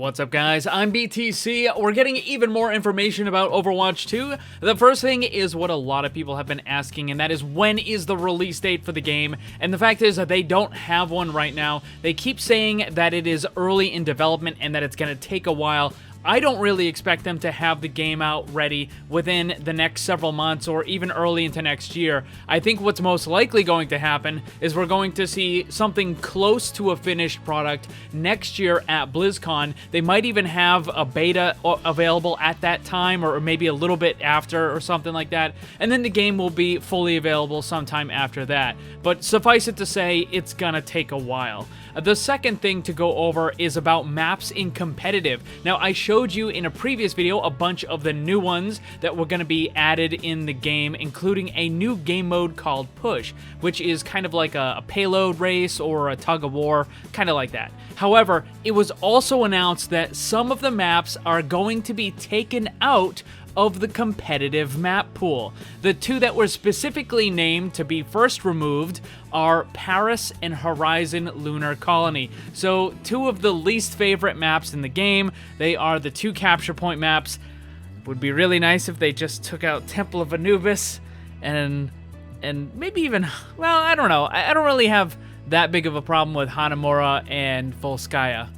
What's up, guys? I'm BTC. We're getting even more information about Overwatch 2. The first thing is what a lot of people have been asking, and that is, when is the release date for the game? And the fact is that they don't have one right now. They keep saying that it is early in development and that it's going to take a while. I don't really expect them to have the game out ready within the next several months or even early into next year. I think what's most likely going to happen is we're going to see something close to a finished product next year at BlizzCon. They might even have a beta available at that time, or maybe a little bit after or something like that, and then the game will be fully available sometime after that. But suffice it to say, it's gonna take a while. The second thing to go over is about maps in competitive. Now, I showed you in a previous video a bunch of the new ones that were going to be added in the game, including a new game mode called Push, which is kind of like a payload race or a tug of war, kind of like that. However, it was also announced that some of the maps are going to be taken out of the competitive map pool. The two that were specifically named to be first removed are Paris and Horizon Lunar Colony. So, two of the least favorite maps in the game. They are the two capture point maps. Would be really nice if they just took out Temple of Anubis and maybe even, well, I don't know. I don't really have that big of a problem with Hanamura and Volskaya,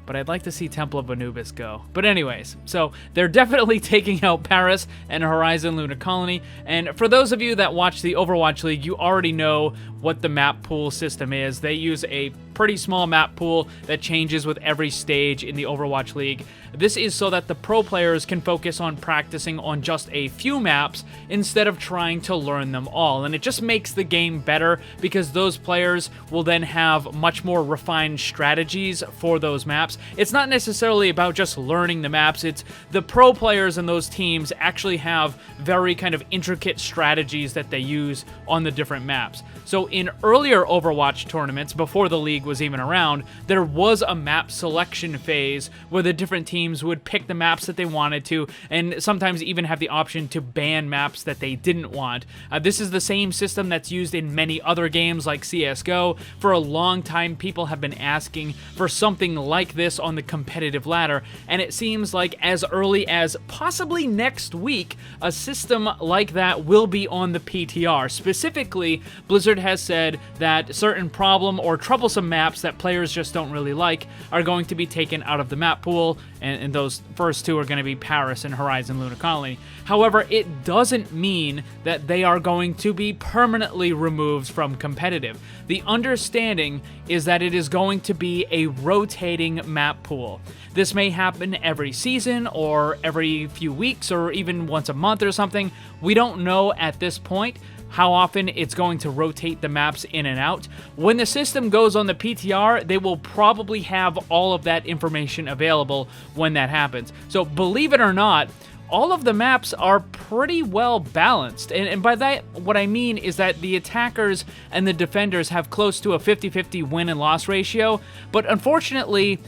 but I'd like to see Temple of Anubis go. But anyways, so they're definitely taking out Paris and Horizon Lunar Colony. And for those of you that watch the Overwatch League, you already know what the map pool system is. They use a pretty small map pool that changes with every stage in the Overwatch League. This is so that the pro players can focus on practicing on just a few maps instead of trying to learn them all. And it just makes the game better because those players will then have much more refined strategies for those maps. It's not necessarily about just learning the maps. It's the pro players in those teams actually have very kind of intricate strategies that they use on the different maps. So in earlier Overwatch tournaments, before the league was even around, there was a map selection phase where the different teams would pick the maps that they wanted to, and sometimes even have the option to ban maps that they didn't want. This is the same system that's used in many other games like CSGO. For a long time, people have been asking for something like this on the competitive ladder, and it seems like as early as possibly next week, a system like that will be on the PTR. Specifically, Blizzard has said that certain problem or troublesome maps that players just don't really like are going to be taken out of the map pool, and those first two are going to be Paris and Horizon Lunar Colony. However, it doesn't mean that they are going to be permanently removed from competitive. The understanding is that it is going to be a rotating map pool. This may happen every season or every few weeks or even once a month or something. We don't know at this point how often it's going to rotate the maps in and out. When the system goes on the PTR, they will probably have all of that information available when that happens. So believe it or not, all of the maps are pretty well balanced. And by that, what I mean is that the attackers and the defenders have close to a 50-50 win and loss ratio. But unfortunately,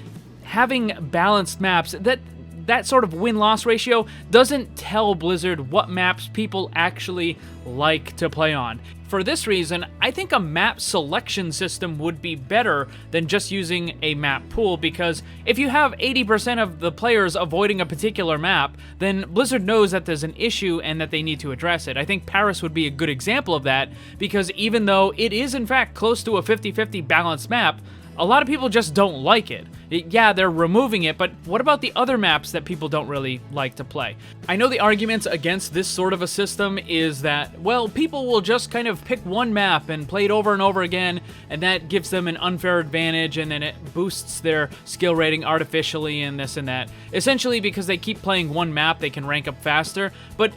having balanced maps, that sort of win-loss ratio doesn't tell Blizzard what maps people actually like to play on. For this reason, I think a map selection system would be better than just using a map pool, because if you have 80% of the players avoiding a particular map, then Blizzard knows that there's an issue and that they need to address it. I think Paris would be a good example of that, because even though it is in fact close to a 50-50 balanced map, a lot of people just don't like it. Yeah, they're removing it, but what about the other maps that people don't really like to play? I know the arguments against this sort of a system is that, well, people will just kind of pick one map and play it over and over again, and that gives them an unfair advantage, and then it boosts their skill rating artificially and this and that. Essentially, because they keep playing one map, they can rank up faster, but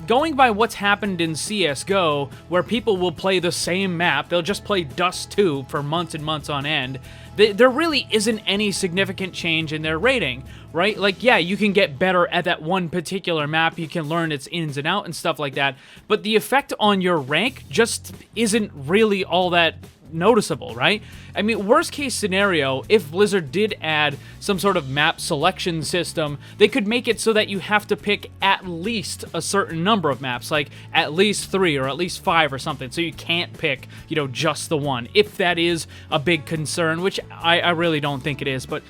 going by what's happened in CSGO, where people will play the same map, they'll just play Dust 2 for months and months on end, there really isn't any significant change in their rating, right? Like, yeah, you can get better at that one particular map, you can learn its ins and outs and stuff like that, but the effect on your rank just isn't really all that noticeable, right? I mean, worst case scenario, if Blizzard did add some sort of map selection system, they could make it so that you have to pick at least a certain number of maps, like at least 3 or at least 5 or something, so you can't pick, you know, just the one, if that is a big concern, which I really don't think it is. But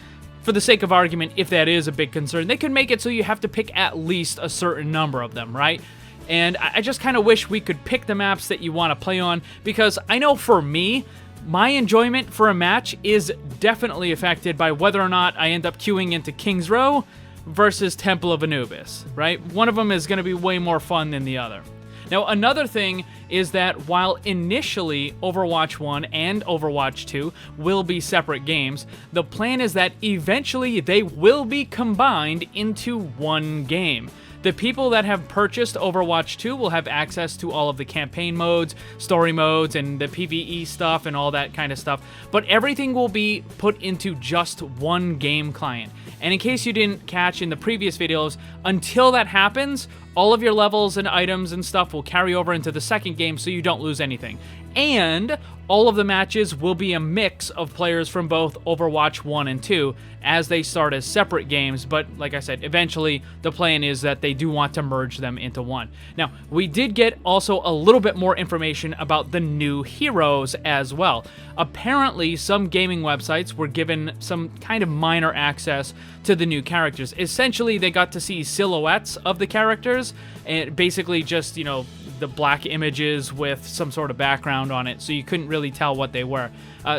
for the sake of argument, if that is a big concern, they could make it so you have to pick at least a certain number of them, right? And I just kind of wish we could pick the maps that you want to play on, because I know for me, my enjoyment for a match is definitely affected by whether or not I end up queuing into King's Row versus Temple of Anubis, right? One of them is going to be way more fun than the other. Now, another thing is that while initially Overwatch 1 and Overwatch 2 will be separate games, the plan is that eventually they will be combined into one game. The people that have purchased Overwatch 2 will have access to all of the campaign modes, story modes, and the PvE stuff and all that kind of stuff, but everything will be put into just one game client. And in case you didn't catch in the previous videos, until that happens, all of your levels and items and stuff will carry over into the second game so you don't lose anything. And all of the matches will be a mix of players from both Overwatch 1 and 2 as they start as separate games, but like I said, eventually the plan is that they do want to merge them into one. Now, we did get also a little bit more information about the new heroes as well. Apparently, some gaming websites were given some kind of minor access to the new characters. Essentially, they got to see silhouettes of the characters, and basically just, you know, the black images with some sort of background on it, so you couldn't really tell what they were.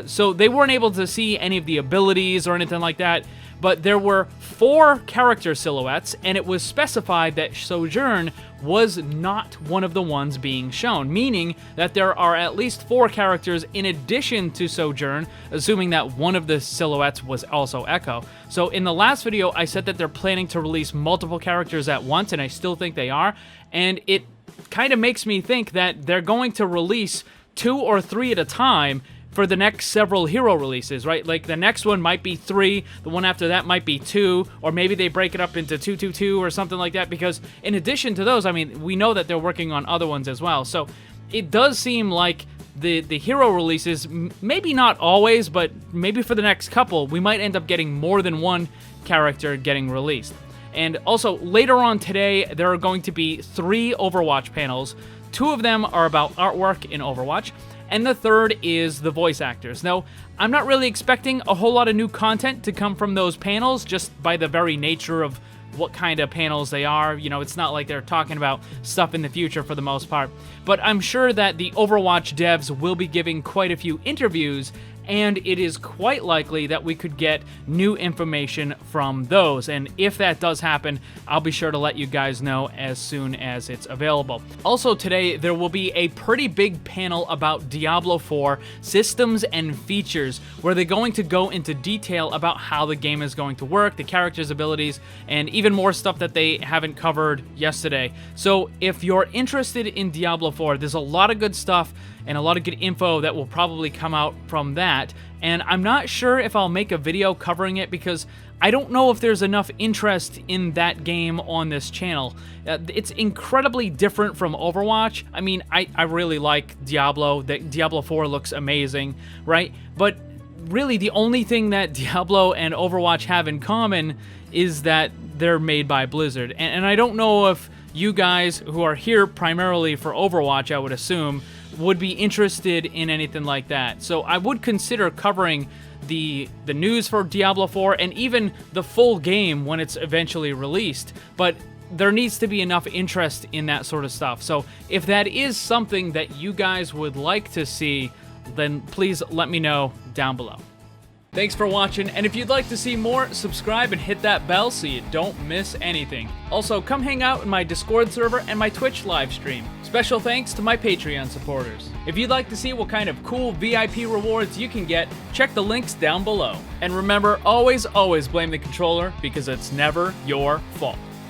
So they weren't able to see any of the abilities or anything like that, but there were 4 character silhouettes, and it was specified that Sojourn was not one of the ones being shown, meaning that there are at least 4 characters in addition to Sojourn, assuming that one of the silhouettes was also Echo. So in the last video, I said that they're planning to release multiple characters at once, and I still think they are, and it kind of makes me think that they're going to release 2 or 3 at a time for the next several hero releases, right? Like the next one might be 3, the one after that might be 2, or maybe they break it up into 2, 2, 2 or something like that, because in addition to those, I mean, we know that they're working on other ones as well. So it does seem like the hero releases, maybe not always, but maybe for the next couple, we might end up getting more than one character getting released. And also, later on today, there are going to be 3 Overwatch panels. 2 of them are about artwork in Overwatch, and the third is the voice actors. Now, I'm not really expecting a whole lot of new content to come from those panels, just by the very nature of what kind of panels they are. You know, it's not like they're talking about stuff in the future for the most part. But I'm sure that the Overwatch devs will be giving quite a few interviews, and it is quite likely that we could get new information from those. And if that does happen, I'll be sure to let you guys know as soon as it's available. Also today, there will be a pretty big panel about Diablo 4 systems and features, where they're going to go into detail about how the game is going to work, the characters' abilities, and even more stuff that they haven't covered yesterday. So if you're interested in Diablo 4, there's a lot of good stuff and a lot of good info that will probably come out from that. And I'm not sure if I'll make a video covering it, because I don't know if there's enough interest in that game on this channel. It's incredibly different from Overwatch. I mean, I really like Diablo. Diablo 4 looks amazing, right? But really, the only thing that Diablo and Overwatch have in common is that they're made by Blizzard. And I don't know if you guys who are here primarily for Overwatch, I would assume, would be interested in anything like that. So I would consider covering the news for Diablo 4 and even the full game when it's eventually released, but there needs to be enough interest in that sort of stuff. So if that is something that you guys would like to see, then please let me know down below. Thanks for watching, and if you'd like to see more, subscribe and hit that bell so you don't miss anything. Also, come hang out in my Discord server and my Twitch live stream. Special thanks to my Patreon supporters. If you'd like to see what kind of cool VIP rewards you can get, check the links down below. And remember, always blame the controller, because it's never your fault.